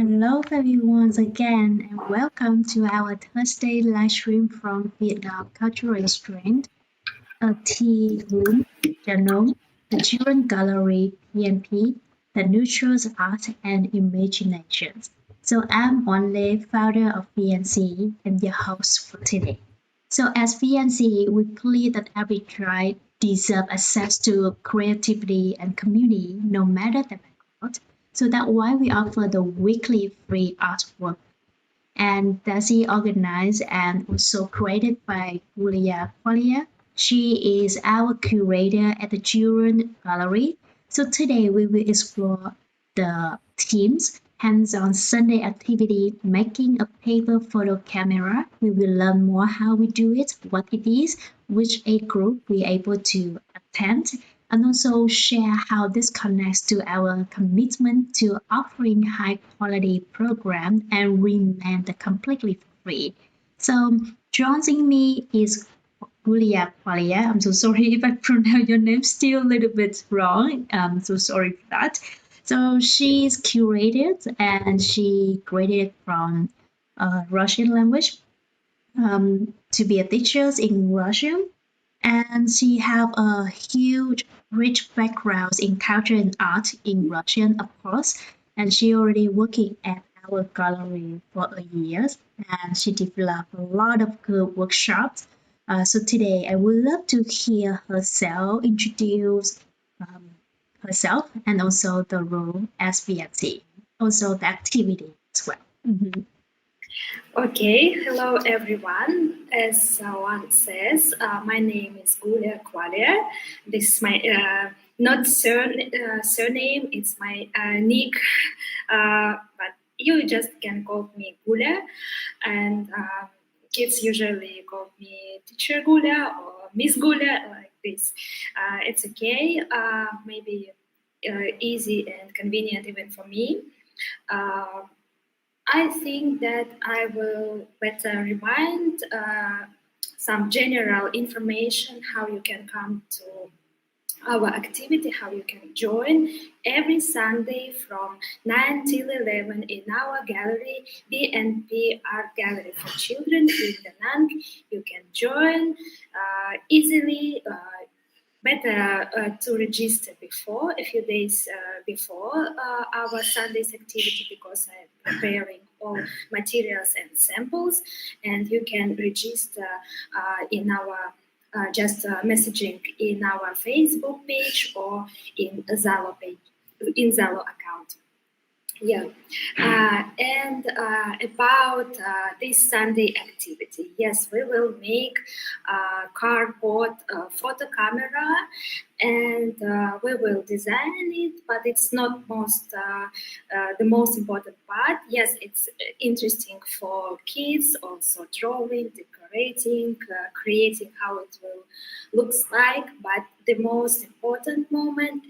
Hello everyone again and welcome to our Thursday live stream from Vietnam Cultural Exchange, a tea room, Janong, the Children Gallery, PNP, the Nurtures Art and Imagination. So I'm Onle, founder of VNCE and your host for today. So as VNCE, we believe that every tribe deserves access to creativity and community no matter the background. So that's why we offer the weekly free artwork and Daisy organized and also created by Julia Qualia. She is our curator at the Children Gallery. So today we will explore the themes hands-on Sunday activity, making a paper photo camera. We will learn more how we do it, what it is, which age group we are able to attend, and also share how this connects to our commitment to offering high quality program and remain completely free. So joining me is Julia Qualia. I'm so sorry if I pronounce your name still a little bit wrong. I'm so sorry for that. So she's curated and she graded from Russian language to be a teacher in Russian, and she have a huge, rich background in culture and art in Russian, of course. And she already working at our gallery for a year, and she developed a lot of good workshops. So today, I would love to hear herself introduce um, herself and also the role as VFC, also the activity as well. Mhm. Okay, hello everyone. As one says, my name is Gulia Qualia. This is my not surname, it's my nick, but you just can call me Gulia. And kids usually call me Teacher Gulia or Miss Gulia, like this. It's okay, maybe easy and convenient even for me. Uh, I think that I will better remind some general information how you can come to our activity, how you can join every Sunday from 9 till 11 in our gallery, BNP Art Gallery for Children in Da Nang. You can join easily. Better to register before a few days before our Sunday's activity because I'm preparing all materials and samples, and you can register in our just messaging in our Facebook page or in Zalo page, in Zalo account. Yeah, and about this Sunday activity, yes, we will make cardboard photo camera, and we will design it. But it's not the most important part. Yes, it's interesting for kids, also drawing, decorating, creating how it will looks like. But the most important moment,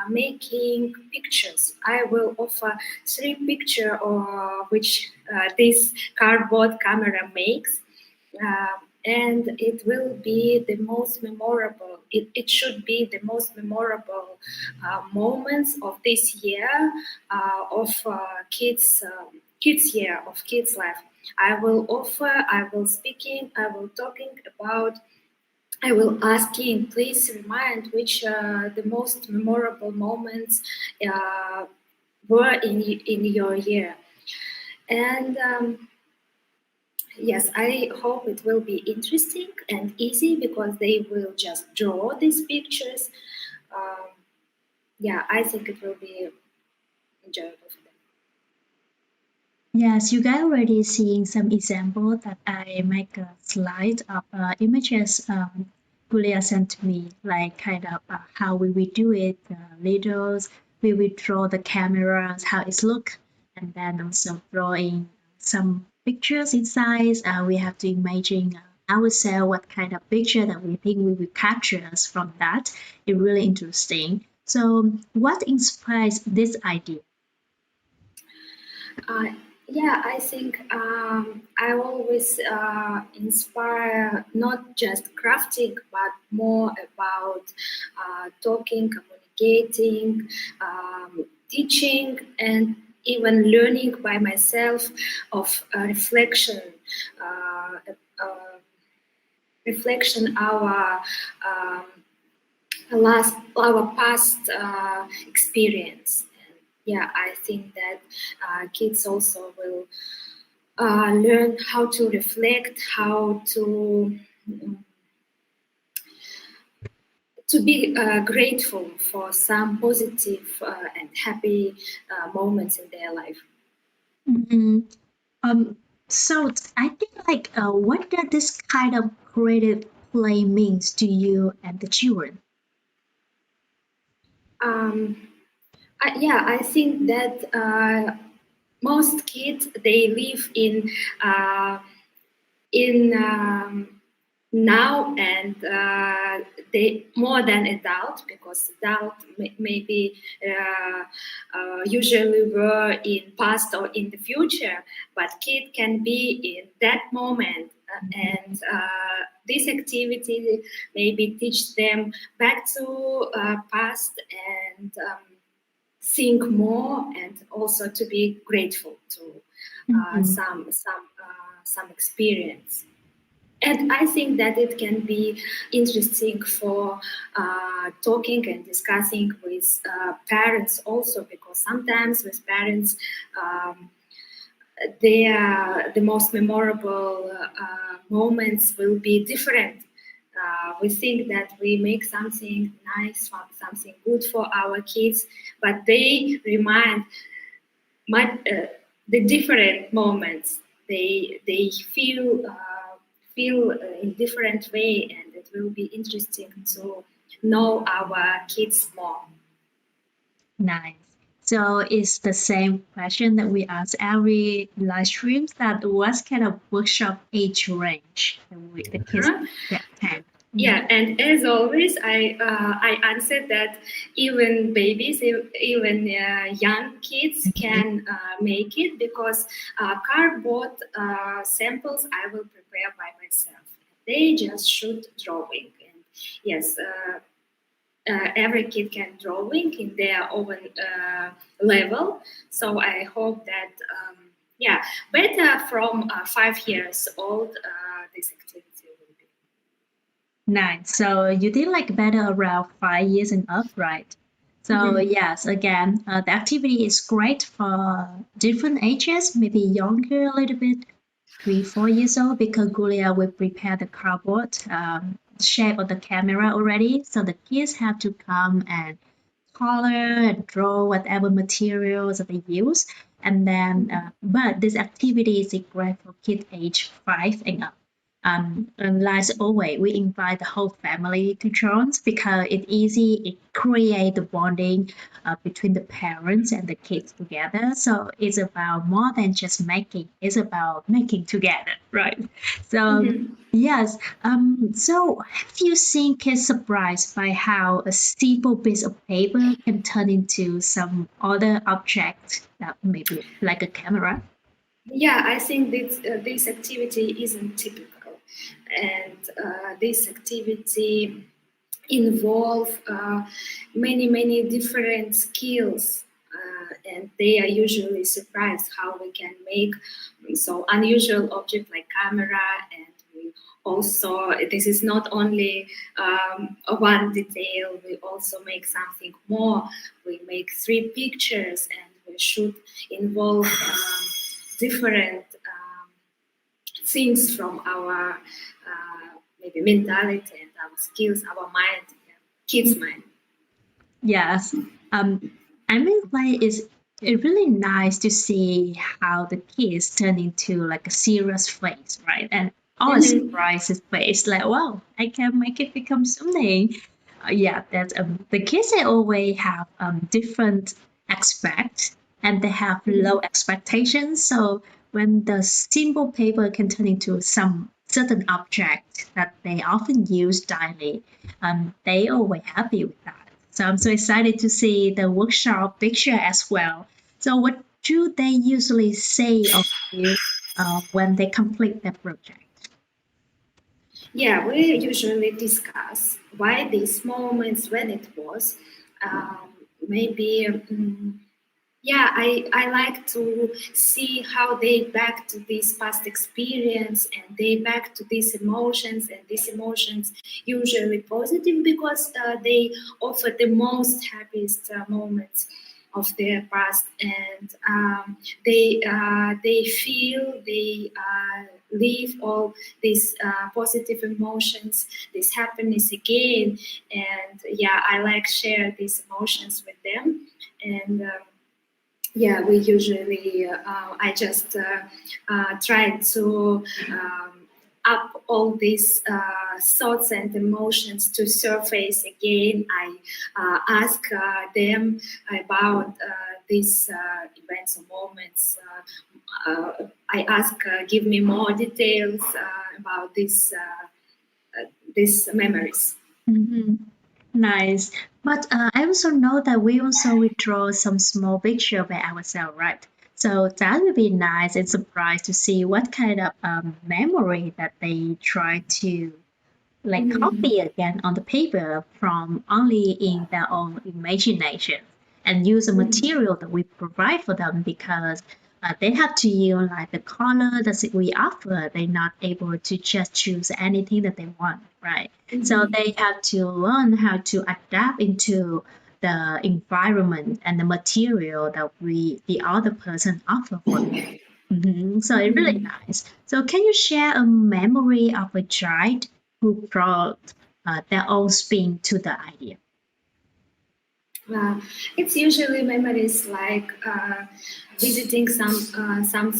making pictures. I will offer 3 pictures which this cardboard camera makes. And it will be the most memorable, it should be the most memorable moments of this year of kids year, of kids life. I will offer, I will speaking, I will talking about, I will asking, please remind which the most memorable moments were in your year. And yes, I hope it will be interesting and easy because they will just draw these pictures. Yeah, I think it will be enjoyable for them. Yes, you guys already seeing some example that I make a slide of images Julia sent to me, like kind of how we will do it, videos, we will draw the cameras, how it look, and then also drawing some pictures inside. We have to imagine ourselves what kind of picture that we think we will capture us from that. It's really interesting. So, what inspires this idea? Uh, yeah, I think I always inspire not just crafting, but more about talking, communicating, teaching, and even learning by myself of reflection, our um, our past experience. And yeah, I think that kids also will learn how to reflect, how to be grateful for some positive and happy moments in their life. Mhm. So I think like, what does this kind of creative play means to you and the children? Um, yeah, I think that most kids they live uh, in now, and they more than adult, because adult maybe usually were in past or in the future, but kid can be in that moment. And this activity maybe teach them back to past, and think more, and also to be grateful to Mhm. some experience. And I think that it can be interesting for talking and discussing with parents also, because sometimes with parents, um, the most memorable moments will be different. We think that we make something nice, something good for our kids, but they remind the different moments. They feel in different way, and it will be interesting to know our kids more. Nice. So it's the same question that we ask every live streams, that what kind of workshop age range the kids Huh? can attend? Mhm. Yeah, and as always, I answered that even babies, even young kids can make it, because cardboard samples I will prepare by myself. They just shoot drawing, and yes, every kid can drawing in their own level. So I hope that yeah, better from 5 years old, this activity will be. Nice. So you did like better around 5 years and up, right? So Mhm. yes, again, the activity is great for different ages, maybe younger a little bit, 3, 4 years old, because Julia will prepare the cardboard shape of the camera already. So the kids have to come and color and draw whatever materials that they use. And then, but this activity is great for kids age 5 and up. And as always, we invite the whole family to join because it's easy. It creates the bonding between the parents and the kids together. So it's about more than just making. It's about making together, right? So Mhm. yes. So have you seen kids surprised by how a simple piece of paper can turn into some other object that maybe like a camera? Yeah, I think this activity isn't typical, and this activity involve many different skills, and they are usually surprised how we can make so unusual object like camera. And we also, this is not only a one detail, we also make something more. We make 3 pictures, and we should involve different things from our maybe mentality and our skills, our mind, yeah, kids' mind. Yes. Um, I mean, like, it's really nice to see how the kids turn into like a serious face, right? And all Mhm. surprises face, like, wow, I can make it become something. Yeah, that's the kids. They always have different expect, and they have low expectations. So when the simple paper can turn into some certain object that they often use daily, they always happy with that. So I'm so excited to see the workshop picture as well. So what do they usually say of you when they complete their project? Yeah, we usually discuss why these moments when it was maybe. yeah, I like to see how they back to this past experience and they back to these emotions, and these emotions usually positive because they offer the most happiest moments of their past, and they feel they live all these positive emotions, this happiness again, and yeah, I like share these emotions with them, and yeah, we usually I just try to up all these thoughts and emotions to surface again. I ask them about these events or moments. I ask, give me more details about these memories. Mm-hmm. Nice. But I also know that we also withdraw some small picture by ourselves, right? So that would be nice and surprised to see what kind of memory that they try to like Mhm. copy again on the paper from only in their own imagination and use the material that we provide for them because they have to use like the color that we offer. They're not able to just choose anything that they want, right? So Mhm. they have to learn how to adapt into the environment and the material that the other person offer for them. So it's really Mhm. nice. So can you share a memory of a child who brought their own spin to the idea? Uh, it's usually memories like visiting something, some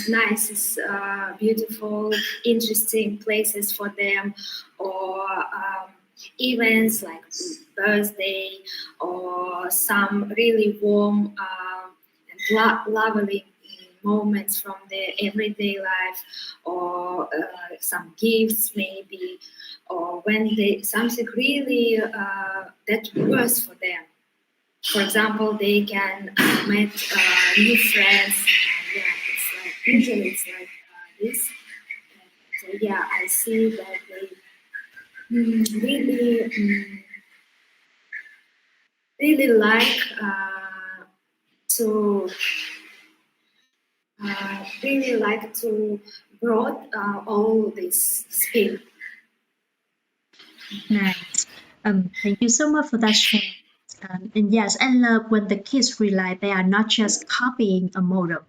nice, beautiful, interesting places for them, or events like birthday, or some really warm and lovely moments from their everyday life, or some gifts maybe, or when they something really that works for them. For example, they can meet new friends. Yeah, it's like usually it's like this. So yeah, I see that they really, really like to really like to brought all this skill. Nice. Thank you so much for that share. And yes, I love when the kids realize they are not just copying a model,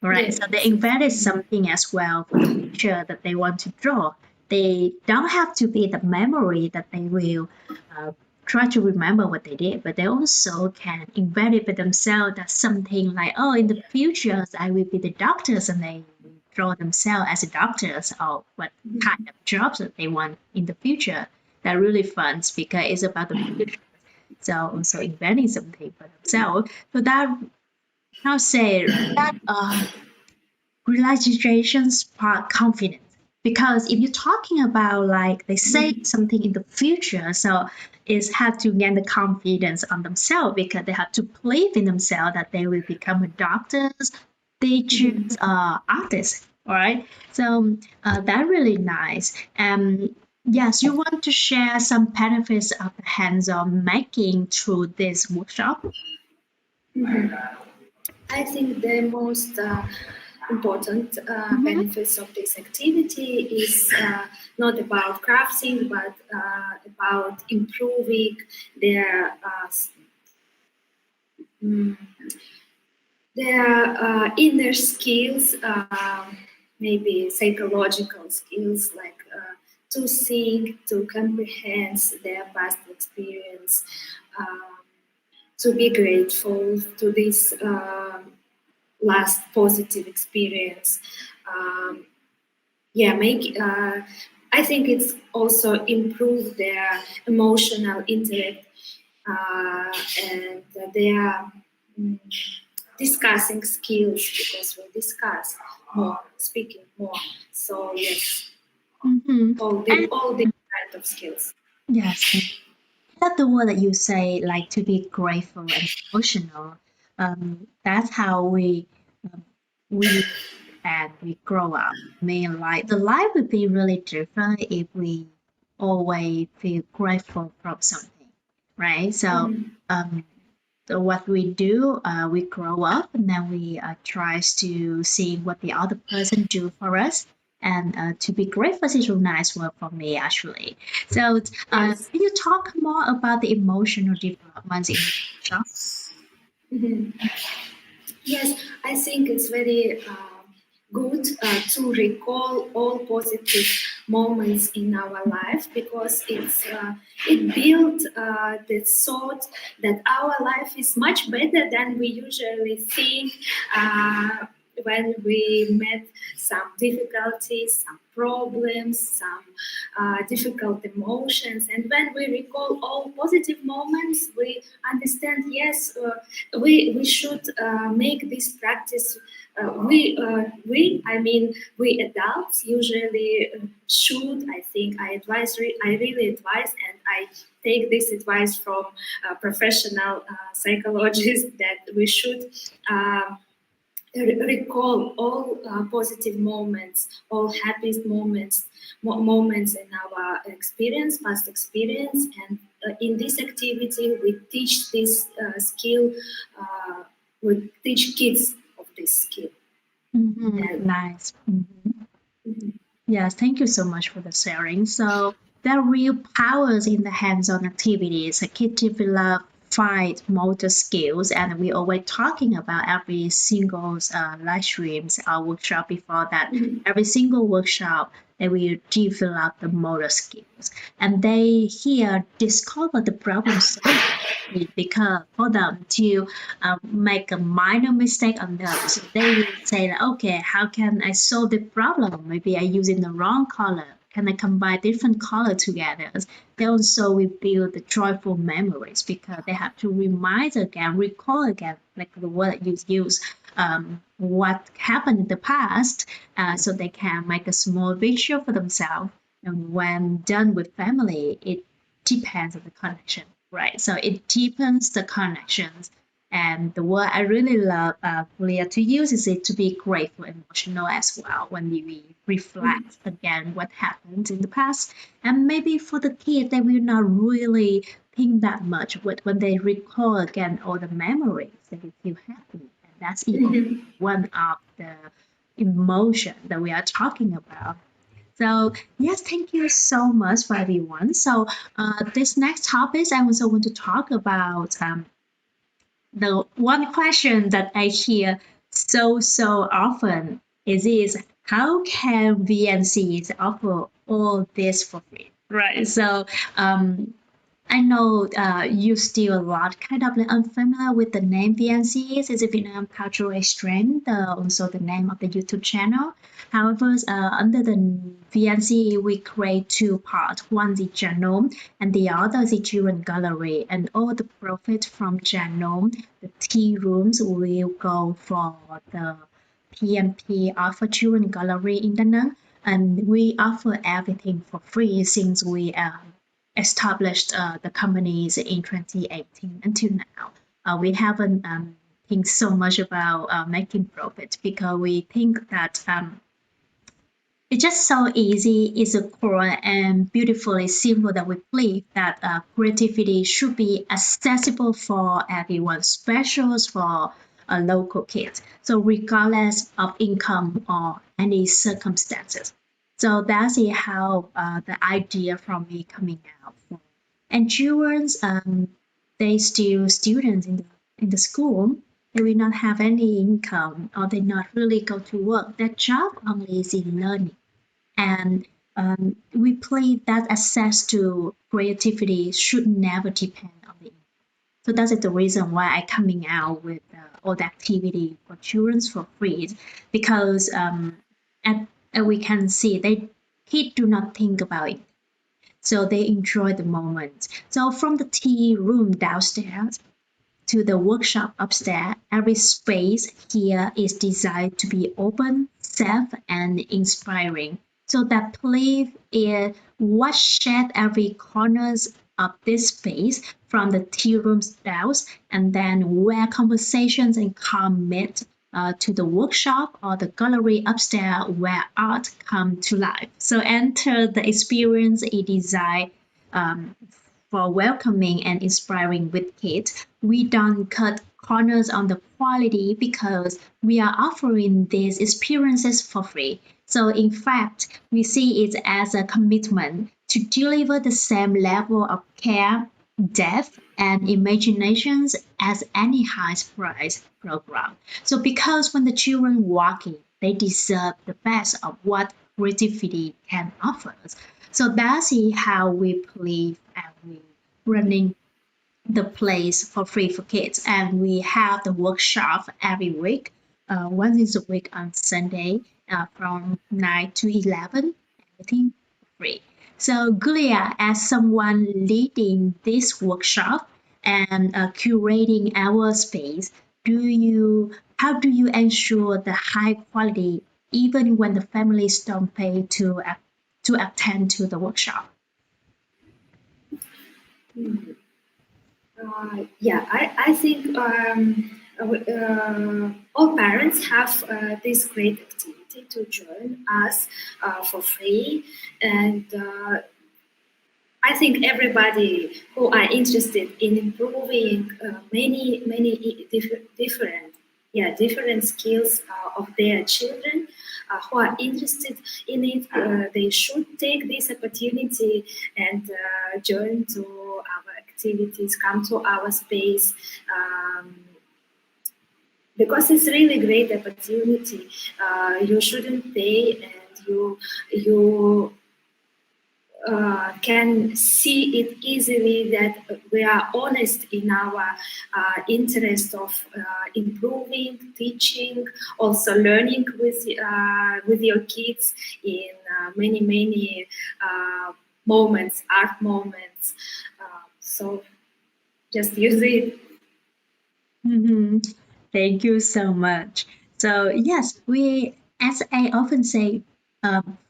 right? So they Yes. invented something as well for the picture that they want to draw. They don't have to be the memory that they will uh, try to remember what they did, but they also can invent it for themselves. That's something like, oh, in the future, I will be the doctors, and they will draw themselves as doctors or what kind of jobs that they want in the future. That really fun because it's about the future. So also inventing something for themselves. So that now say that realization spark confidence because if you're talking about like they say something in the future, so is have to gain the confidence on themselves because they have to believe in themselves that they will become a doctors, teachers, artists, all right? So that really nice. Yes, you want to share some benefits of the hands-on making through this workshop? I think the most important Mm-hmm. benefits of this activity is not about crafting, but about improving their mm, inner skills, maybe psychological skills like to think, to comprehend their past experience, um, to be grateful to this last positive experience. Um, yeah, make. I think it's also improve their emotional intellect and their mm, discussing skills because we discuss more, speaking more. So yes, Mm-hmm. all these kind of skills. Yes, and love the word that you say, like to be grateful and emotional. That's how um, we and we grow up. I mean, like the life would be really different if we always feel grateful from something, right? So, Mhm. um, what we do, we grow up and then we try to see what the other person do for us. And to be grateful is a nice word for me, actually. So, Yes. can you talk more about the emotional developments in the workshop? Mhm. Yes, I think it's very good to recall all positive moments in our life because it built the thought that our life is much better than we usually think. When we met some difficulties, some problems, some difficult emotions, and when we recall all positive moments, we understand yes, we should make this practice. I mean, we adults usually should. I think I really advise, and I take this advice from professional psychologists that we should. Recall all positive moments, all happiest moments, moments in our experience, past experience, and in this activity we teach this skill. We teach kids of this skill. And Nice. mhm, Yes, thank you so much for the sharing. So there are real powers in the hands-on activities. A kid develop fine motor skills, and we always talking about every single live streams or workshop before that. mhm, Every single workshop they will develop the motor skills, and they here discover the problem solving because for them to make a minor mistake on them. So they will say that, okay, how can I solve the problem? Maybe I using the wrong color. Can I combine different color together? They also will build the joyful memories because they have to remind again, recall again, like the word you use, what happened in the past, so they can make a small visual for themselves. And when done with family, it depends on the connection, right? So it deepens the connections. And the word I really love, Leah, to use is it to be grateful, emotional as well when we mhm, reflect again what happened in the past. And maybe for the kid, they will not really think that much, but when they recall again all the memories, they will feel happy. And that's mhm. one of the emotion that we are talking about. So yes, thank you so much for everyone. So this next topic, I also want to talk about the one question that I hear so often is how can VNCs offer all this for free? Right. So I know you still a lot kind of like unfamiliar with the name VNCs. Is a Vietnam Cultural Exchange, also the name of the YouTube channel. However, under the VNCE, we create two parts. One is genome, and the other is the children gallery. And all the profit from genome, the tea rooms will go for the PMP Alpha Children Gallery in Da Nang. And we offer everything for free since we established the companies in 2018 until now. We haven't think so much about making profit because we think that it's just so easy, it's a core and beautifully simple that we believe that creativity should be accessible for everyone, especially for local kids. So regardless of income or any circumstances. So that's how the idea from me coming out. And children, they still students in the school. They will not have any income or they not really go to work. Their job only is in learning. And we believe that access to creativity should never depend on the income. So that's the reason why I coming out with all the activity for children for free because at, we can see they kids do not think about it, so they enjoy the moment. So from the tea room downstairs to the workshop upstairs, every space here is designed to be open, safe, and inspiring. So that play is what shaped every corners of this space from the tea room down, and then where conversations and calm meet to the workshop or the gallery upstairs where art come to life. So enter the experience a design for welcoming and inspiring with kids. We don't cut corners on the quality because we are offering these experiences for free. So, in fact, we see it as a commitment to deliver the same level of care, depth, and imaginations as any high price program. So, because when the children walk in, they deserve the best of what creativity can offer us. So that's how we believe and we running the place for free for kids. And we have the workshop every week, once a week on Sunday from 9 to 11, everything free. So, Gulia, as someone leading this workshop and curating our space, how do you ensure the high quality even when the families don't pay to attend to the workshop? Yeah, I think all parents have this great activity to join us for free, and I think everybody who are interested in improving different skills of their children who are interested in it, they should take this opportunity and join to our activities, come to our space. Because it's really great opportunity. You shouldn't pay, and you can see it easily that we are honest in our interest of improving, teaching, also learning with your kids in many moments, art moments. So just use it. Mhm. Thank you so much. So yes, as I often say,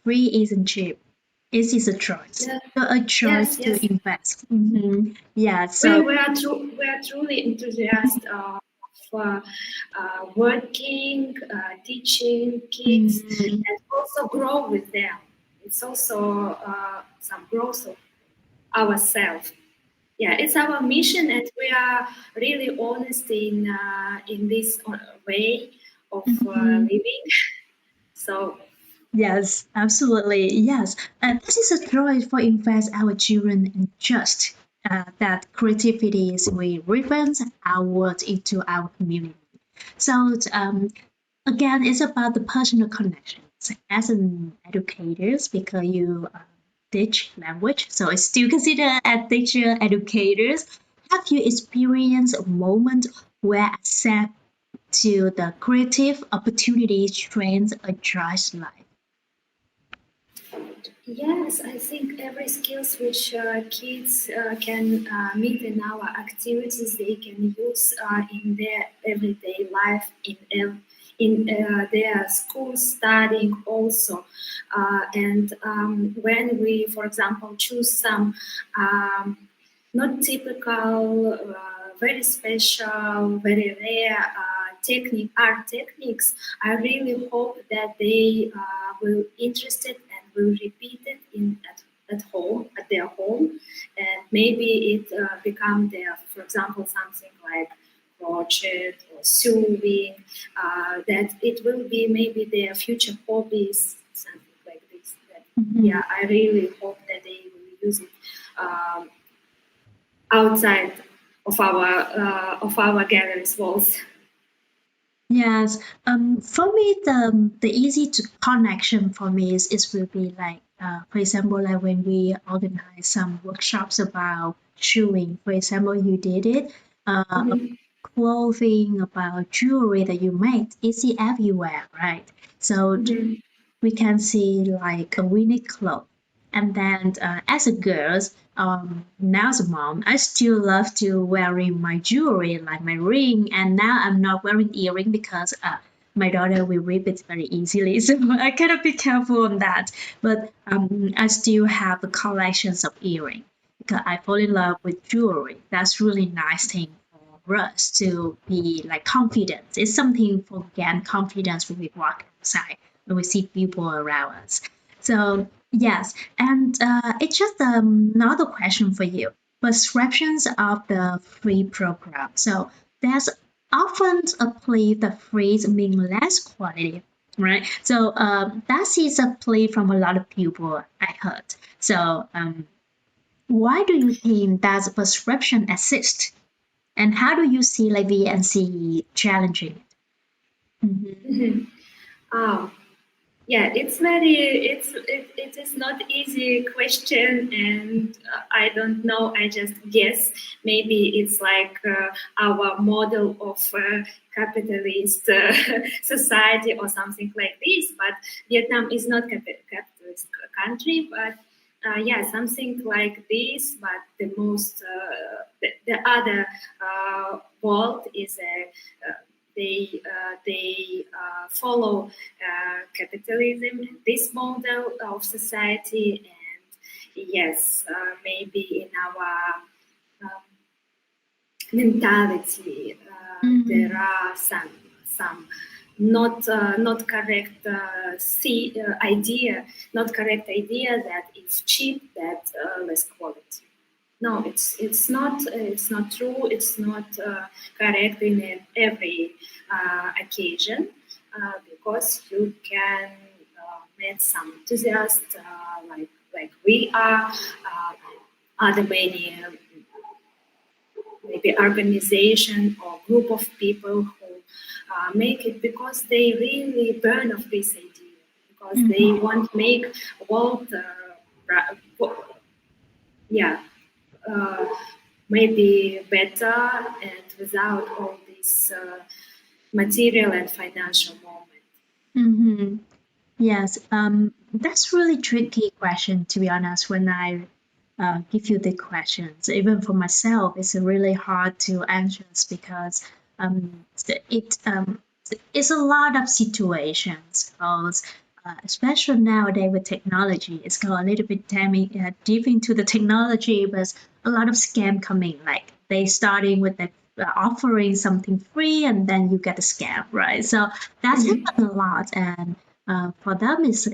free isn't cheap. It is a choice. Yeah. So a choice Yes, to yes. invest. Yeah. We, So we, are we are truly enthusiastic for working, teaching kids, mhm, and also grow with them. It's also some growth of ourselves. Yeah, it's our mission, and we are really honest in this way of mhm. living. So Yes, absolutely. Yes. This is a choice for invest our children in just that creativity is we reference our words into our community. So again, it's about the personal connections as an educators because you teach language, so it's still considered as teacher educators. Have you experienced a moment where access to the creative opportunities trends a child's life? yes, I think every skills which kids can meet in our activities, they can use in their everyday life, in their school studying also. And when we, for example, choose some not typical, very special, very rare art techniques, I really hope that they will interested and will repeat it at home, at their home, and maybe it become their, for example, something like crochet or sewing, that it will be maybe their future hobbies, something like this. That, Mhm. yeah, I really hope that they will use it um, outside of our gallery's walls. Yes, for me, the easy to connection for me is will be like, for example, like when we organize some workshops about shoeing. For example, you did it, Mhm. clothing, about jewelry that you make. It's everywhere, right? So Mhm. we can see like a winning club. And then as a girl, now as a mom, I still love to wearing my jewelry like my ring. And now I'm not wearing earring because my daughter will rip it very easily. So I cannot be careful on that. But I still have the collections of earring because I fall in love with jewelry. That's really nice thing for us to be like confident. It's something for gain confidence when we walk outside when we see people around us. So yes, and it's just another question for you. perceptions of the free program. So there's often a plea that frees mean less quality, right? So that is a plea from a lot of people I heard. So why do you think that perception exists? And how do you see like VNCE challenging it? Mhm. Um, yeah, it is not easy question, and I don't know. I just guess maybe it's like our model of capitalist society or something like this. But Vietnam is not capitalist country, but yeah, something like this. But the other world is a they follow capitalism and this model of society. And yes, maybe in our um, mentality there are some not correct idea, not correct idea that it's cheap, that less quality. No, it's not true. It's not correct in every occasion, because you can meet some enthusiasts like we are, other many maybe organization or group of people who make it because they really burn of this idea, because they want to make world yeah maybe better and without all this material and financial moment. Mm-hmm. Yes, that's really tricky question to be honest. When I give you the questions, even for myself, it's really hard to answer because it's a lot of situations. Because, especially nowadays with technology, it's got a little bit deep into the technology, but a lot of scam coming. Like they starting with the offering something free and then you get a scam, right? So that's happened a lot, and for them it's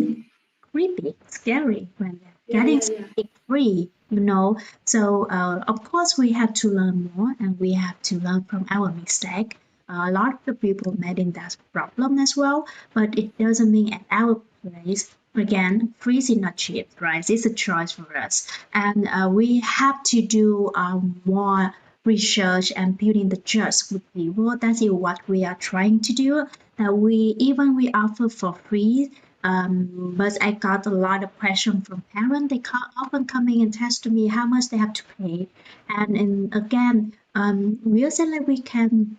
creepy, scary when they're Yeah, getting yeah, yeah. something free, you know. So of course we have to learn more and we have to learn from our mistake. A lot of the people made in that problem as well, but it doesn't mean at our place. Again, free is not cheap, right? It's a choice for us, and we have to do more research and building the trust with people. That is what we are trying to do. That we offer for free, but I got a lot of question from parents. They often coming and test me how much they have to pay, and again, we say like we can.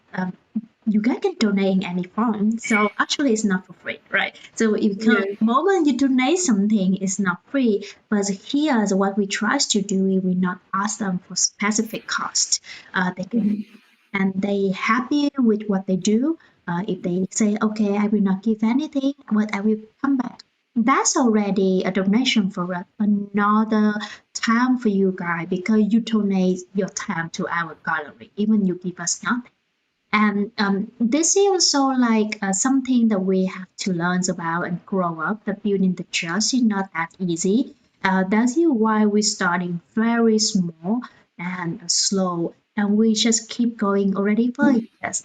You guys can donate in any form, so actually it's not for free, right? So if Yeah. the moment you donate something, it's not free. But here, is what we try to do is we not ask them for specific cost. They can and they happy with what they do. If they say, okay, I will not give anything, but I will come back. That's already a donation for us, another time for you guys because you donate your time to our gallery, even you give us nothing. And this is also like something that we have to learn about and grow up. The building the trust is not that easy. That's why we're starting very small and slow, and we just keep going already for years.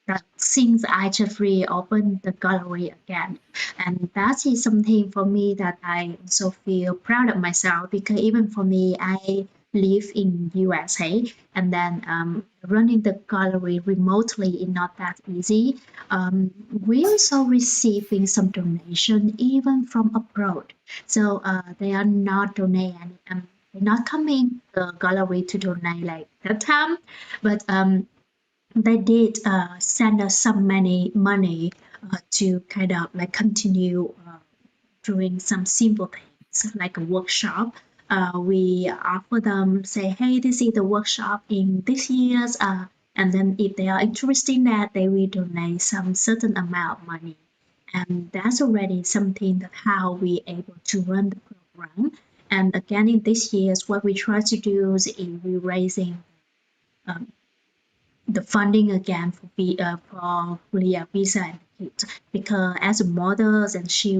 That since I just reopened the gallery again, and that is something for me that I also feel proud of myself because even for me, I live in USA and then running the gallery remotely is not that easy. We also receiving some donation even from abroad, so they are not donating. They're not coming the gallery to donate like that time, but they did send us some money to kind of like continue doing some simple things like a workshop. We offer them say, hey, this is the workshop in this year's, and then if they are interested in that, they will donate some certain amount of money, and that's already something that how we able to run the program. And again, in this year's, what we try to do is we raising um, the funding again for Julia visa and kids because as a model and she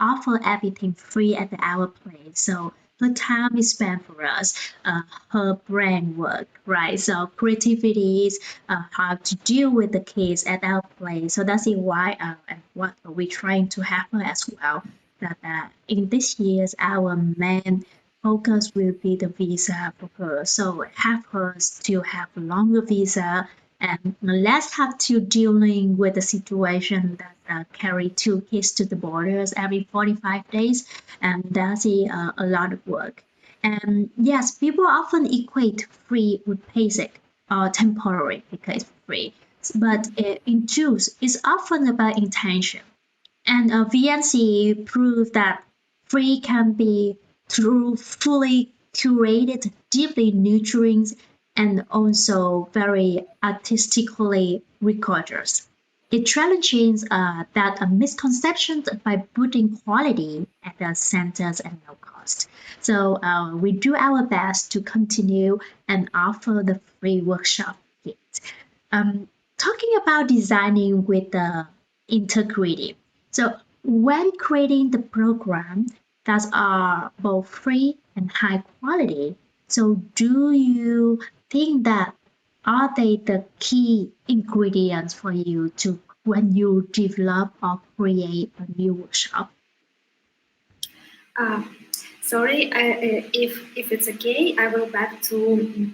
offer everything free at our place. So her time is spent for us, her brain work, right? So creativities, how to deal with the kids at our place. So that's it why and what we're trying to have her as well. That in this years our main focus will be the visa for her. So have her to have a longer visa and less have to dealing with the situation that carry two kids to the borders every 45 days, and that's a lot of work. And yes, people often equate free with basic or temporary because it's free, but in truth, it's often about intention. And VNCE proved that free can be through fully curated, deeply nurturing, and also very artistically recorded. It challenges that misconceptions by putting quality at the center and no cost. So we do our best to continue and offer the free workshop kit. Talking about designing with the integrity. So when creating the program that are both free and high quality, so do you think that are they the key ingredients for you to when you develop or create a new workshop? Sorry, if it's okay, I will back to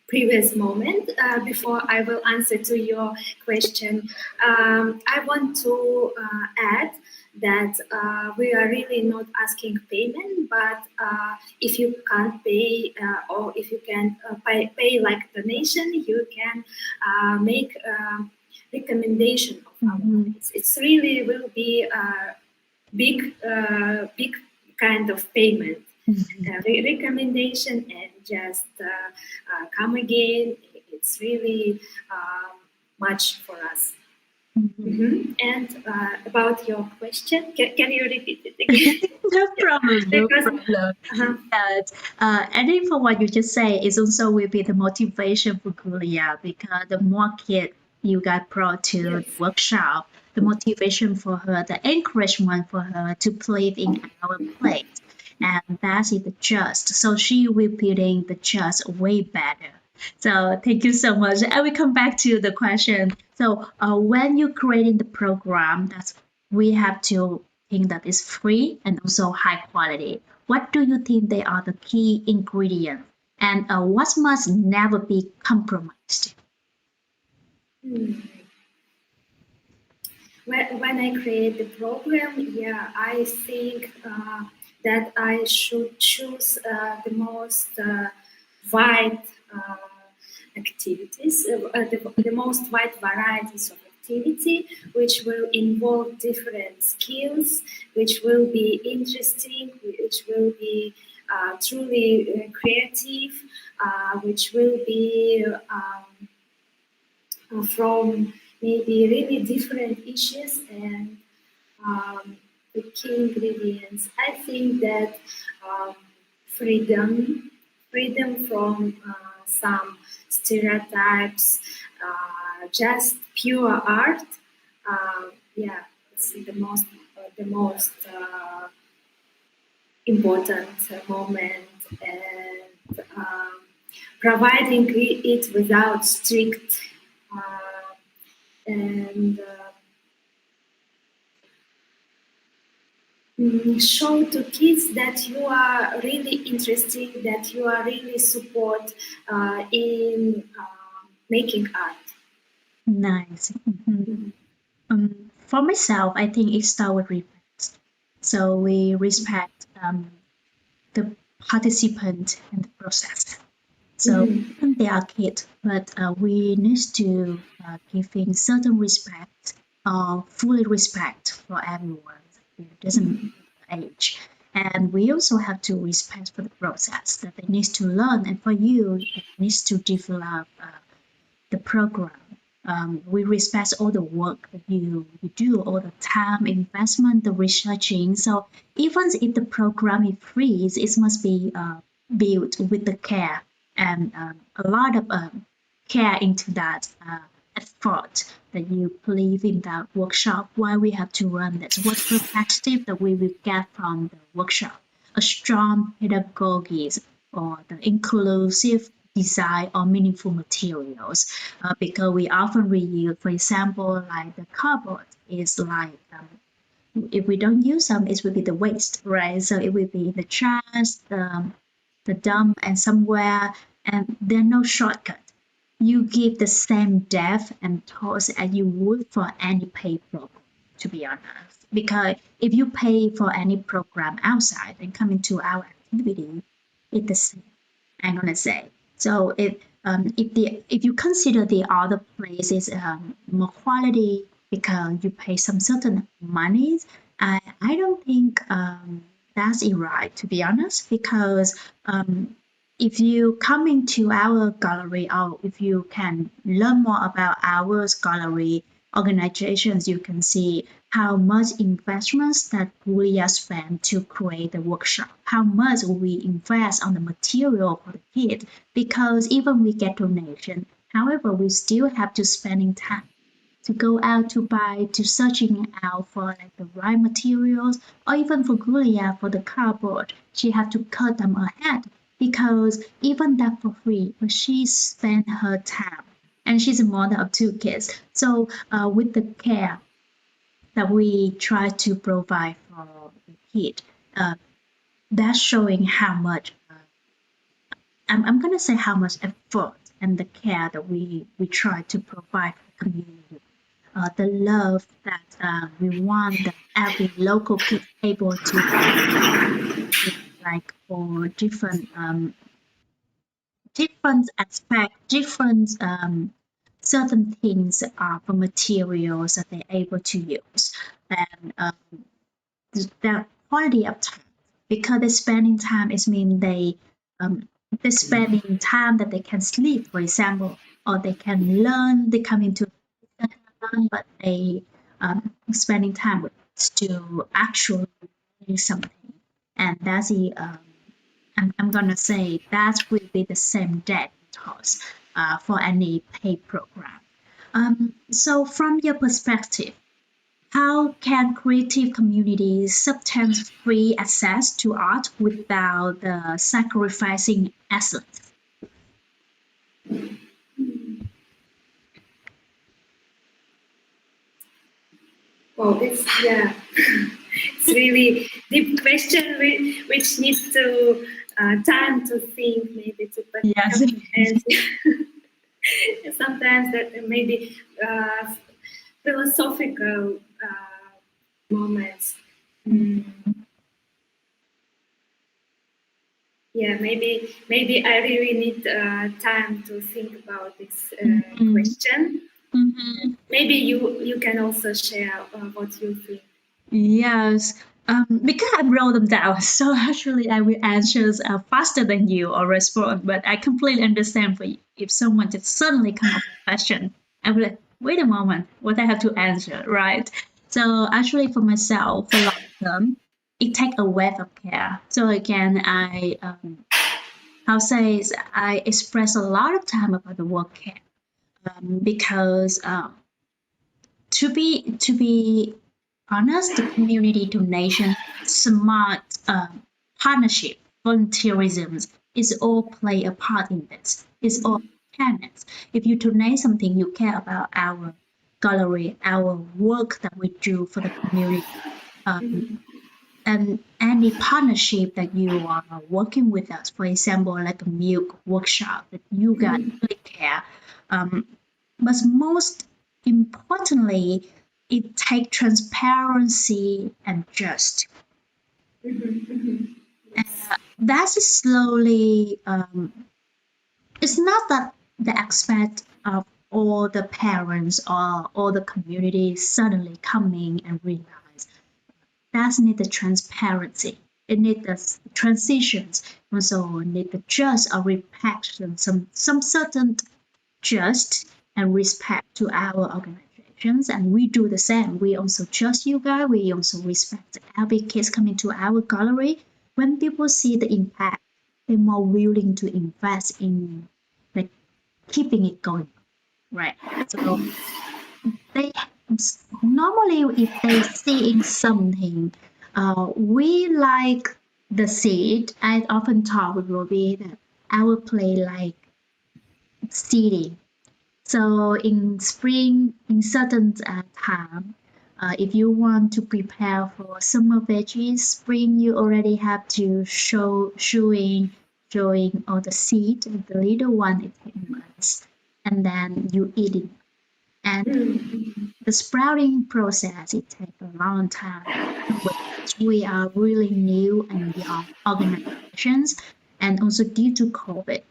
previous moment before I will answer to your question. I want to add that we are really not asking payment, but if you can't pay or if you can pay like donation, you can make recommendation of our place. It's really will be a big kind of payment. Recommendation and just come again. It's really much for us. And about your question, can you repeat it again? No problem, no problem. But adding for what you just say is also will be the motivation for Julia because the more kids you got brought to the workshop, the motivation for her, the encouragement for her to play in our place. And that is the just. So she will building the just way better. So thank you so much. I will come back to the question. So when you're creating the program, that's we have to think that is free and also high quality. What do you think they are the key ingredients, and what must never be compromised? When I create the program, yeah, I think that I should choose the most wide activities, the most wide varieties of activity, which will involve different skills, which will be interesting, which will be truly creative, which will be from maybe really different issues and the key ingredients. I think that freedom from some stereotypes, just pure art. Yeah, it's the most important moment, and providing it without strict and show to kids that you are really interested, that you are really support in making art. Nice. For myself, I think it starts with respect. So we respect the participant in the process. So even they are kids, but we need to giving certain respect or fully respect for everyone. It doesn't matter age. And we also have to respect for the process that they need to learn. And for you, it needs to develop the program. We respect all the work that you do, all the time investment, the researching. So even if the program is free, it must be built with the care and a lot of care into that effort that you believe in that workshop. Why we have to run this? What perspective that we will get from the workshop? a strong pedagogy or the inclusive design or meaningful materials, because we often reuse, for example, like the cardboard is like if we don't use them, it will be the waste, right? So it will be the trash, the dump, and somewhere, and there are no shortcut. You give the same depth and thoughts as you would for any paid program, to be honest. Because if you pay for any program outside and come into our activity, it's the same. I'm gonna say. So if you consider the other places more quality because you pay some certain monies, I don't think that's right, to be honest, because if you come into our gallery or if you can learn more about our gallery organizations, you can see how much investments that we are spent to create the workshop, how much we invest on the material for the kid, because even we get donation, however, we still have to spending time to go out to buy, to searching out for like the right materials, or even for Julia for the cardboard, she have to cut them ahead because even that for free, but she spent her time, and she's a mother of two kids. So with the care that we try to provide for the kid, that's showing how much I'm gonna say how much effort and the care that we try to provide for the community, the love that we want that every local kid able to like for different aspects, different certain things are for materials that they're able to use, and the quality of time because they're spending time is mean they're spending time that they can sleep, for example, or they can learn. They come into learn, but they spending time with to actually learn something, and that's the I'm gonna say that will be the same debt toss for any paid program. So from your perspective, how can creative communities obtain free access to art without sacrificing excellence? Well, it's really deep question which needs to time to think, maybe to put Yes. and sometimes that maybe philosophical moments. Yeah, maybe I really need time to think about this question. Maybe you can also share what you think. Yes, because I wrote them down, so actually I will answer faster than you or respond. But I completely understand for you. If someone just suddenly come up with a question, I will like, wait a moment, what I have to answer, right? So actually, for myself, for long term, it take a wealth of care. So again, how say is I express a lot of time about the word care because to be honest, the community donation, smart partnership, volunteerism is all play a part in this. It's all fairness. If you donate something, you care about our gallery, our work that we do for the community. And any partnership that you are working with us, for example, like a milk workshop that you guys really care. But most importantly, it takes transparency and just. That's slowly, it's not that the aspect of all the parents or all the community suddenly coming and realize that's need the transparency. It need the transitions, also need the just or respect some certain just and respect to our organizations, and we do the same. We also trust you guys. We also respect every kids coming to our gallery. When people see the impact, they're more willing to invest in like keeping it going, right? So they normally if they see in something, we like the seed, I often talk with Robbie that I will play like seeding. So in spring, in certain time, if you want to prepare for summer veggies, spring you already have to showing all the seed. The little one it takes months, and then you eat it. And the sprouting process it takes a long time. We are really new and young organizations, and also due to COVID,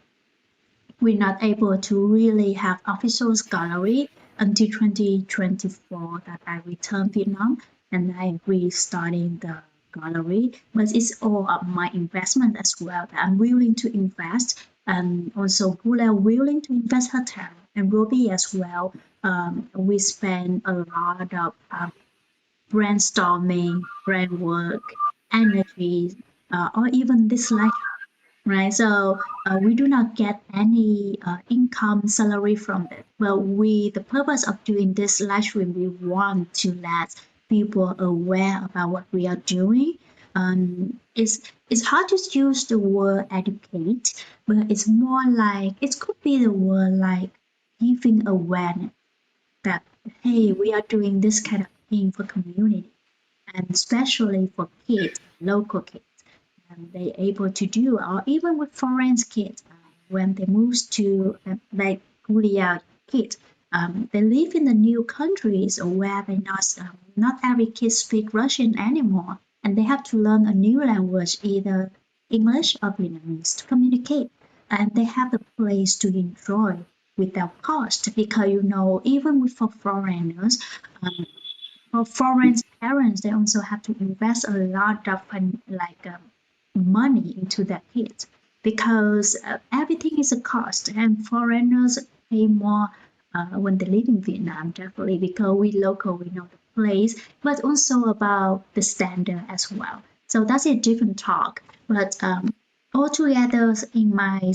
we're not able to really have official gallery until 2024 that I returned Vietnam and I restarting the gallery. But it's all of my investment as well that I'm willing to invest and also Gula willing to invest her time and Ruby as well. We spend a lot of brainstorming, brain work, energy, or even dislike, right? So we do not get any income salary from it. But the purpose of doing this live stream, we want to let people aware about what we are doing. It's hard to use the word educate, but it's more like it could be the word like giving awareness that hey, we are doing this kind of thing for community, and especially for kids, local kids they able to do, or even with foreign kids when they move to like Korea kids. They live in the new countries where they not every kid speak Russian anymore, and they have to learn a new language, either English or Vietnamese, to communicate. And they have a place to enjoy without cost, because even with for foreigners, um, for foreign parents, they also have to invest a lot of money into their kids because everything is a cost, and foreigners pay more when they live in Vietnam, definitely because we local, we know the place, but also about the standard as well. So that's a different talk. But altogether, in my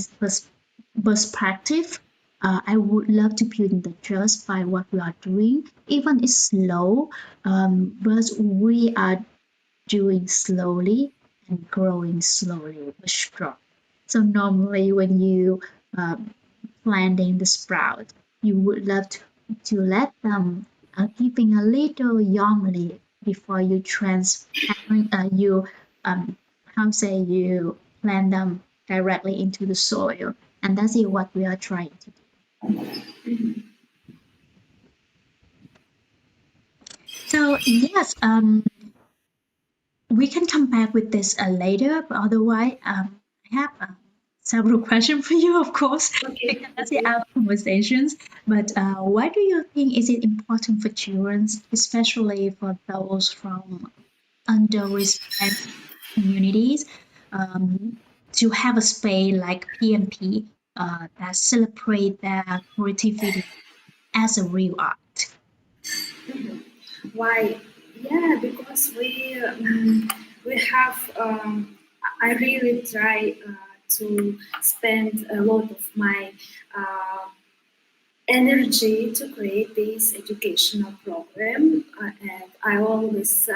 perspective, I would love to build the trust by what we are doing. Even it's slow, but we are doing slowly and growing slowly but strong. So normally when you planting the sprout, you would love to let them keeping a little young leaf before you transplant you how say you plant them directly into the soil, and that's what we are trying to do. So yes, we can come back with this later, but otherwise, I have several questions for you, of course, Okay. because that's our conversations. But why do you think is it important for children, especially for those from underrepresented communities, to have a space like PMP that celebrate their creativity as a real art? Why? Yeah, because we have. I really try to spend a lot of my uh, energy to create this educational program, and I always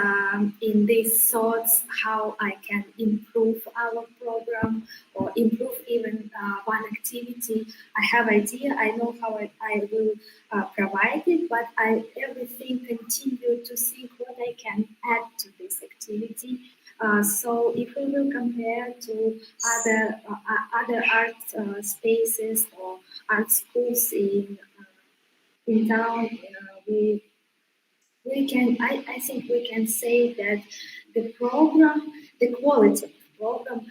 in these thoughts how I can improve our program or improve even one activity. I have idea, I know how I will provide it, but I everything continue to think what I can add to this activity. So if we will compare to other art spaces or art schools in town, we can I think we can say that the quality of the program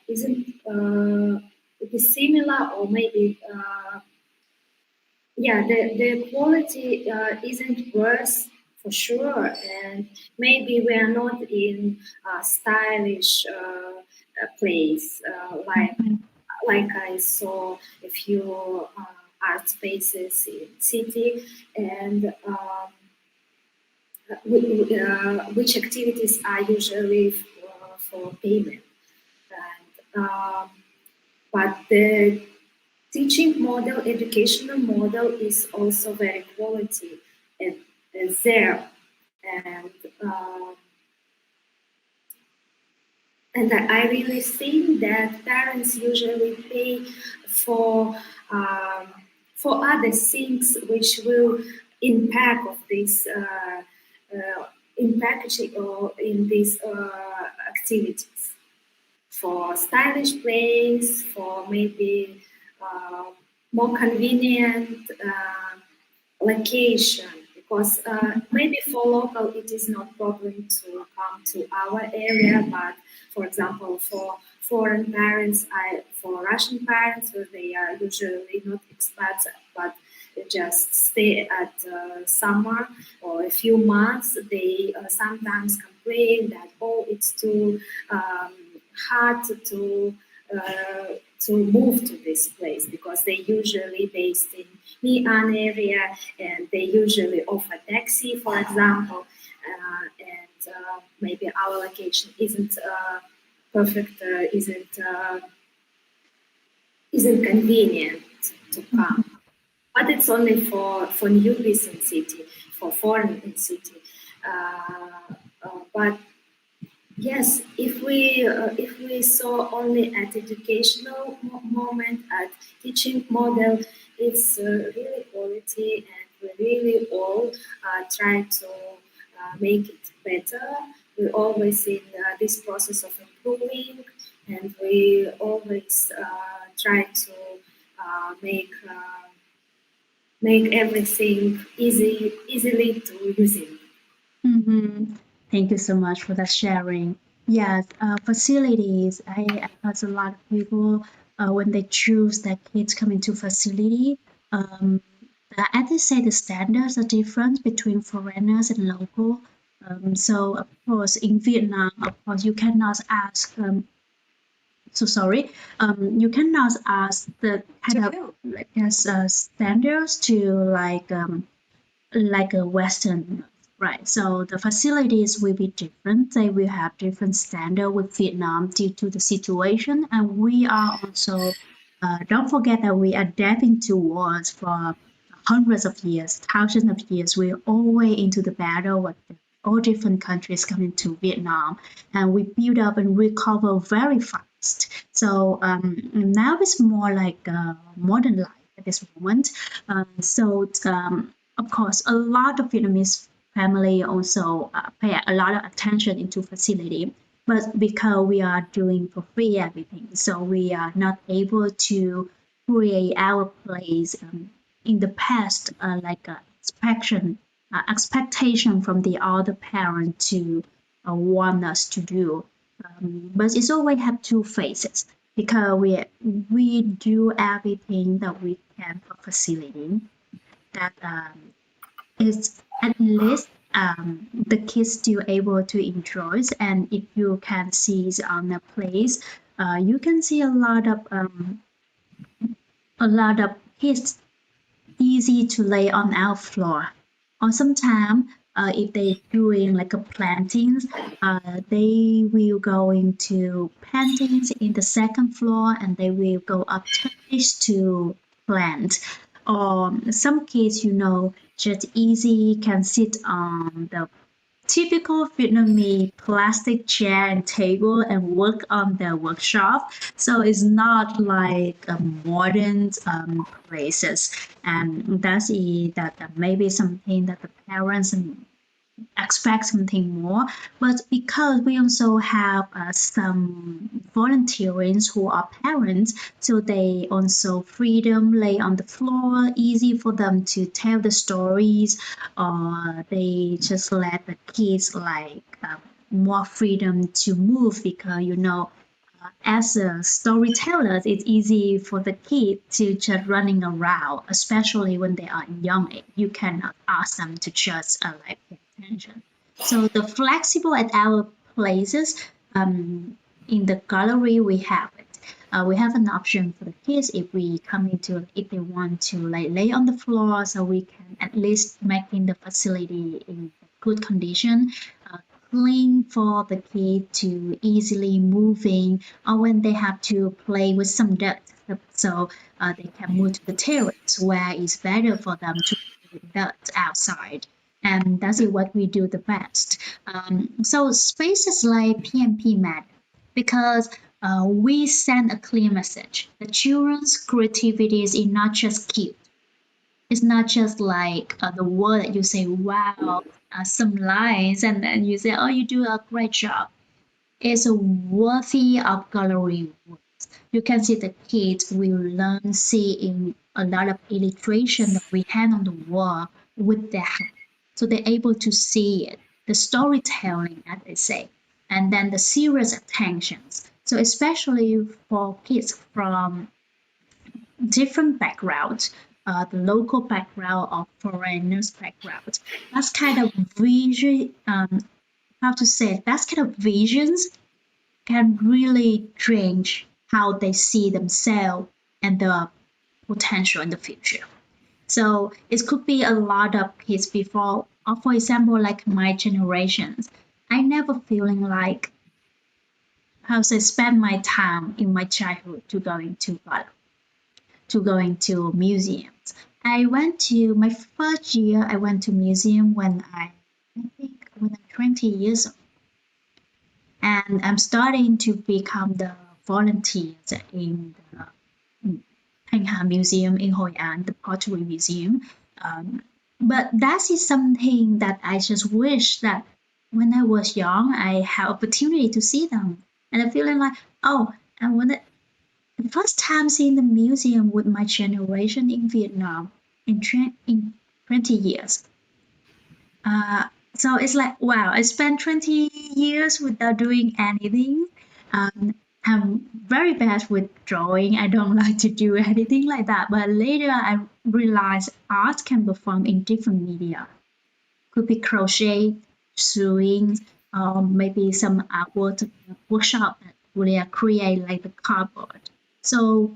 isn't it is similar or maybe yeah, the quality isn't worse for sure, and maybe we are not in a stylish place like I saw a few art spaces in city, and which activities are usually for payment. And, but the teaching model, educational model is also very quality and there. And And I really think that parents usually pay for um, for other things which will impact of this in packaging or in these activities, for stylish place, for maybe uh, more convenient location. Because maybe for local it is not problem to come to our area, but for example for foreign parents, for Russian parents, they are usually not expats but they just stay at summer or a few months. They sometimes complain that it's too um, hard to move to this place because they usually based in Mi'an area and they usually offer taxi, for example, and maybe our location isn't perfect, isn't convenient to come. But it's only for newbies in city, for foreign in city. But yes, if we saw only at educational moment, at teaching model, it's really quality, and we really all try to make it better. We always in this process of improving, and we always try to make everything easily to using. Mm-hmm. Thank you so much for that sharing. Yes, facilities. I heard a lot of people when they choose their kids come into facility. Um, as they say, the standards are different between foreigners and local. So of course, in Vietnam, of course, you cannot ask. So sorry, you cannot ask the kind of like as standards to like a Western, right? So the facilities will be different. They will have different standard with Vietnam due to the situation, and we are also don't forget that we are adapting to wars for hundreds of years, thousands of years. We're always into the battle with all different countries coming to Vietnam, and we build up and recover very fast. So now it's more like modern life at this moment. Of course, a lot of Vietnamese family also pay a lot of attention into facility, but because we are doing for free everything, so we are not able to create our place in the past like expectation from the other parent to want us to do. But it's always have two phases because we do everything that we can for facility that is at least the kids still able to enjoy it. And if you can see it on a place, you can see a lot of kids easy to lay on our floor. Or sometimes if they doing like a plantings, they will go into plantings in the second floor and they will go up terrace to plant. Or some kids, just easy can sit on the typical Vietnamese plastic chair and table and work on their workshop. So it's not like a modern places. And that maybe something that the parents expect something more. But because we also have some volunteers who are parents, so they also freedom lay on the floor, easy for them to tell the stories, or they just let the kids more freedom to move because as a storyteller, it's easy for the kid to just running around, especially when they are young age. You cannot ask them to just pay attention. So the flexible at our places, in the gallery we have it. We have an option for the kids if they want to lay on the floor, so we can at least making the facility in good condition. Uh, Clean for the kid to easily moving or when they have to play with some dirt so they can move to the terrace where it's better for them to play with dirt outside, and that's what we do the best. So spaces like PMP matter. because we send a clear message. The children's creativity is not just cute. It's not just like the word that you say, wow, some lines, and then you say, oh, you do a great job. It's worthy of gallery works. You can see the kids will learn seeing a lot of illustration that we hang on the wall with their hand. So they're able to see it, the storytelling, as they say, and then the serious attentions. So especially for kids from different backgrounds, the local background or foreigners background, that's kind of vision, how to say it, that's kind of visions can really change how they see themselves and the potential in the future. So it could be a lot of kids before, or for example, like my generations. I never feeling like how to spend my time in my childhood to going to museums. I went to my first year. I went to museum when I think when I'm 20 years old, and I'm starting to become the volunteers in the Thanh Hà Museum in Hội An, the Pottery Museum. But that is something that I just wish that when I was young, I had opportunity to see them, and I'm feeling like, oh, I want to the first time seeing the museum with my generation in Vietnam in 20 years. So it's like, wow, I spent 20 years without doing anything. I'm very bad with drawing. I don't like to do anything like that. But later I realized art can perform in different media. Could be crochet, sewing, maybe some artwork workshop that will create like the cardboard. So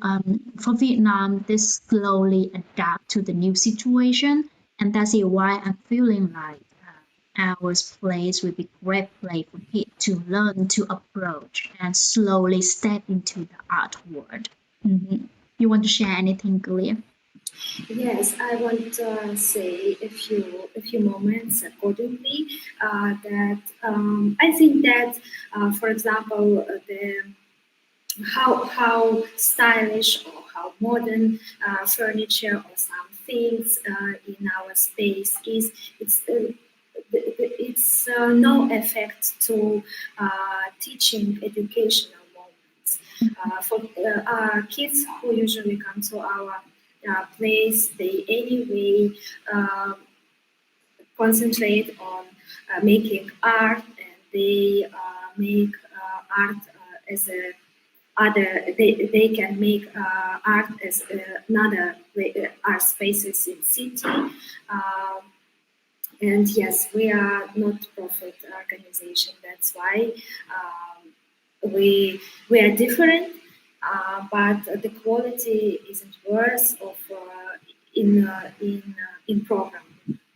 for Vietnam, this slowly adapt to the new situation, and that's why I'm feeling like our place will be great place for kids to learn to approach and slowly step into the art world. You want to share anything, Gulia? Yes, I want to say a few moments accordingly. That I think that, for example, the how stylish or how modern furniture or some things in our space is, it's no effect to teaching educational moments. For kids who usually come to our place, they anyway concentrate on making art, and they make art as a other. They can make art as another art spaces in city. And yes, we are not profit organization. That's why we are different, but the quality isn't worse of in program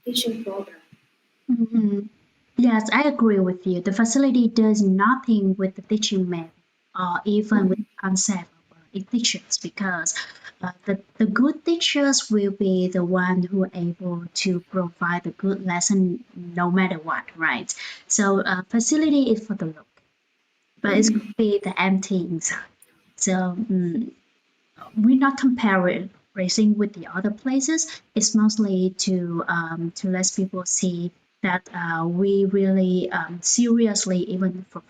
teaching program. Mhm. Yes, I agree with you. The facility does nothing with the teaching method or even with the concept of teachers because the good teachers will be the one who are able to provide the good lesson no matter what, right? So facility is for the look, but it could be the empties. So we're not comparing racing with the other places. It's mostly to let people see that we really seriously even for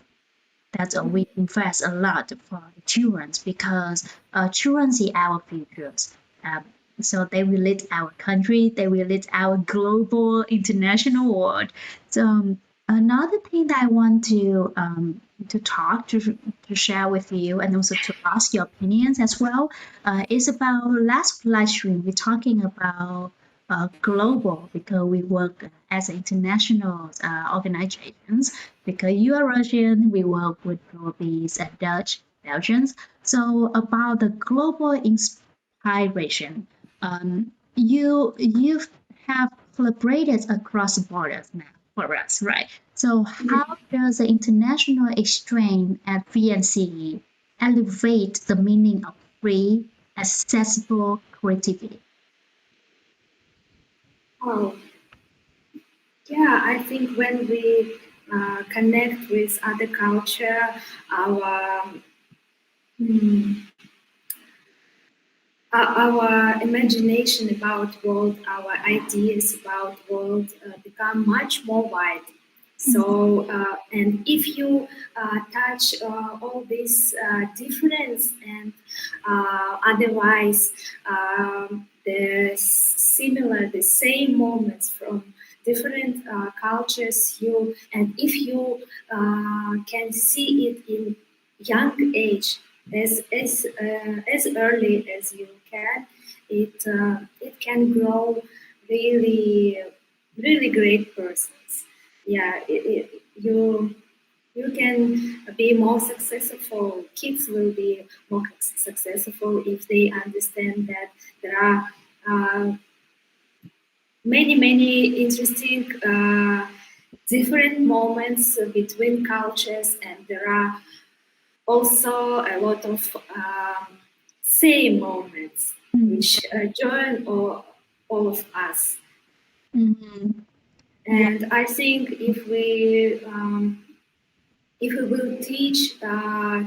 that we invest a lot for the children because children see our futures. Um, so they will lead our country, they will lead our global international world. So another thing that I want to talk to share with you and also to ask your opinions as well is about last live stream. We're talking about global because we work as international organizations. Because you are Russian, we work with Portuguese and Dutch, Belgians. So about the global inspiration, you have collaborated across borders now for us, right? So how does the international exchange at VNCE elevate the meaning of free, accessible creativity? Oh, yeah, I think when we connect with other culture, our mm, our imagination about world, our ideas about world become much more wide. So, and if you touch all this difference and otherwise the same moments from different cultures, and if you can see it in young age, as early as you can, it can grow really great persons. Yeah, you can be more successful. Kids will be more successful if they understand that there are many interesting different moments between cultures, and there are also a lot of same moments which join all of us. And I think if we will teach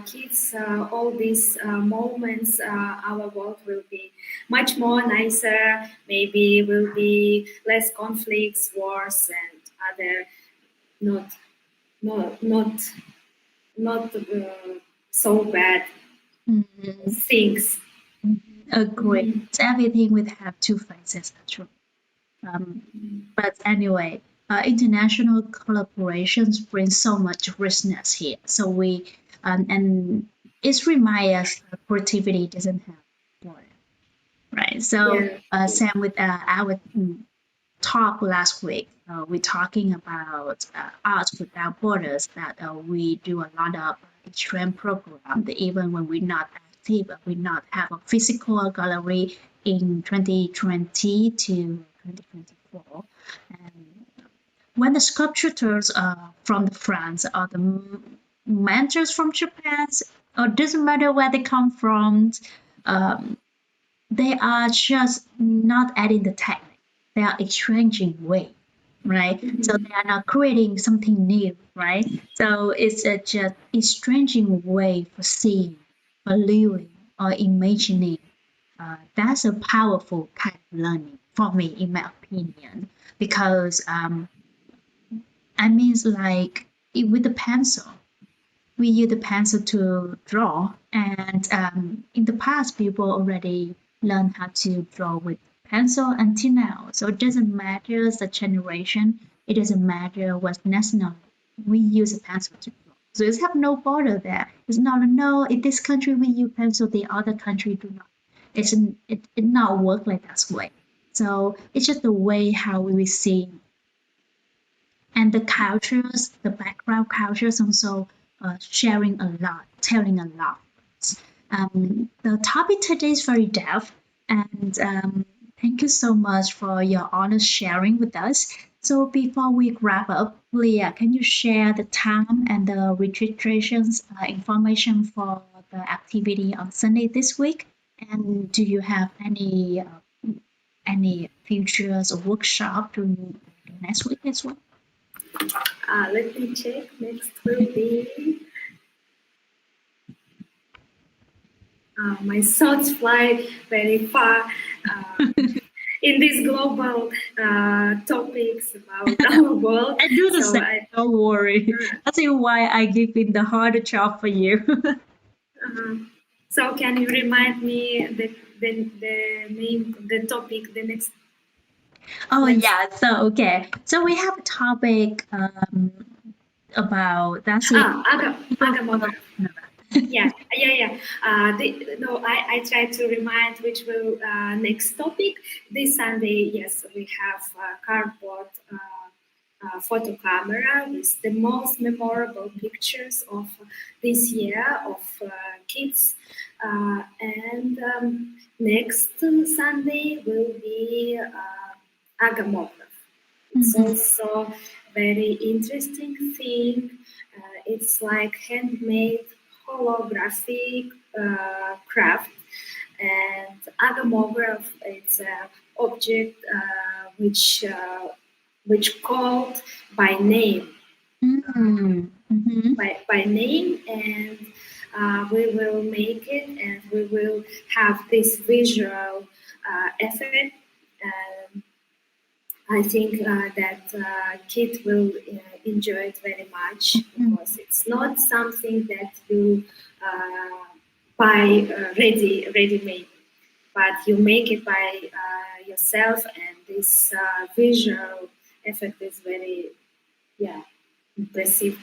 kids all these moments, our world will be much more nicer. Maybe will be less conflicts, wars, and other not not not not so bad things. Agree. Everything will have two faces, actually. But anyway, international collaborations bring so much richness here. So we and it reminds us that creativity doesn't have border, right? So Yeah. same with our talk last week. We're talking about art without borders. That we do a lot of exchange program. That even when we're not active, we not have a physical gallery in 2020 to 2024. And when the sculptors from France or the mentors from Japan, or doesn't matter where they come from, um, they are just not adding the technique. They are exchanging way, right? So they are not creating something new, right? So it's just exchanging way for seeing, for living, or imagining. That's a powerful kind of learning for me, in my opinion, because I mean, like with the pencil, we use the pencil to draw, and in the past, people already learned how to draw with pencil until now. So it doesn't matter the generation, it doesn't matter what nationality. We use a pencil to draw. So it's have no border there. It's not a no. In this country we use pencil, the other country do not. It not work like that way. So it's just the way how we see, and the cultures, the background cultures also sharing a lot, telling a lot. The topic today is very depth, and thank you so much for your honest sharing with us. So before we wrap up, Leah, can you share the time and the registrations information for the activity on Sunday this week? And do you have any futures or workshop during the next week as well? Let me check. Next will be. My thoughts fly very far in these global topics about our world. I do the So same. Don't worry. That's why I give it the harder job for you. so can you remind me the name, the topic, the next? Oh Let's yeah. So okay. So we have a topic about that's it. Agamother. Yeah. No, I try to remind which will next topic. This Sunday, yes, we have cardboard photo camera with the most memorable pictures of this year of kids. And next Sunday will be Agamother. It's also very interesting thing. It's like handmade holographic craft, and agamograph. It's an object which called by name. by name, and we will make it, and we will have this visual effect. I think that kids will enjoy it very much, because it's not something that you buy ready made, but you make it by yourself, and this visual effect is very impressive.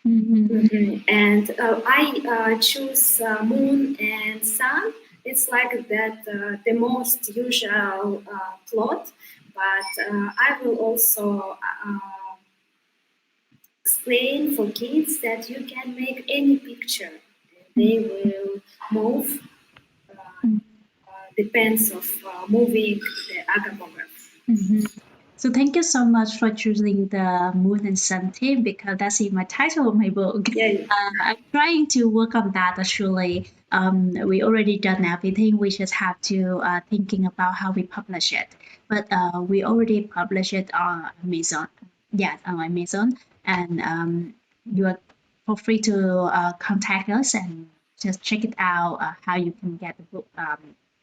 And I choose moon and sun. It's like that the most usual plot, but I will also explain for kids that you can make any picture. They will move. Depends of moving the agamograph. So thank you so much for choosing the Moon and Sun theme, because that's in my title of my book. Yeah. I'm trying to work on that actually. We already done everything. We just have to thinking about how we publish it. But we already published it on Amazon. Yeah, on Amazon, and you are feel free to contact us and just check it out. How you can get the book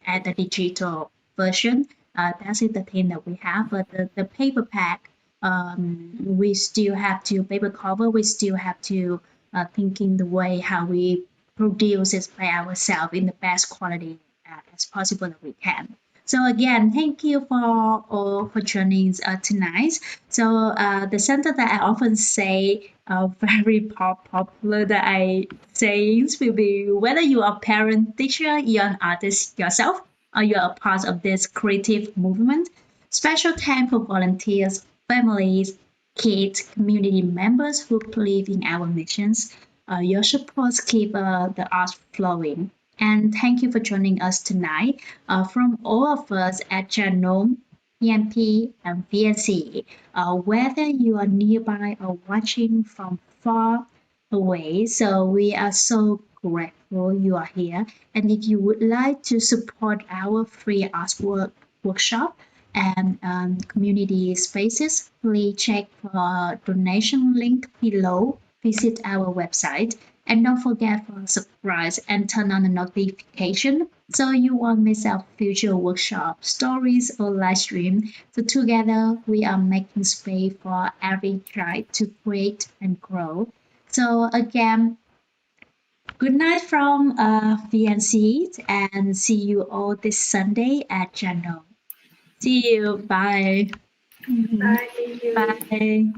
at the digital version. That's the thing that we have. But the paperback, we still have to paper cover. We still have to thinking the way how we produce it by ourselves in the best quality as possible that we can. So again, thank you for all for joining tonight. So the sentence that I often say, very popular that I sayings will be, whether you are a parent, teacher, you're an artist yourself, or you're a part of this creative movement. Special time for volunteers, families, kids, community members who believe in our missions. Your supports keep the art flowing. And thank you for joining us tonight. From all of us at Genome, PMP, and VNCE, whether you are nearby or watching from far away, so we are so grateful you are here. And if you would like to support our free artwork workshop and community spaces, please check for donation link below. Visit our website, and don't forget to subscribe and turn on the notification so you won't miss out future workshop stories or live stream. So together we are making space for every child to create and grow. So again, good night from VNC, and see you all this Sunday at Channel. See you. Bye. Bye. Thank you. Bye.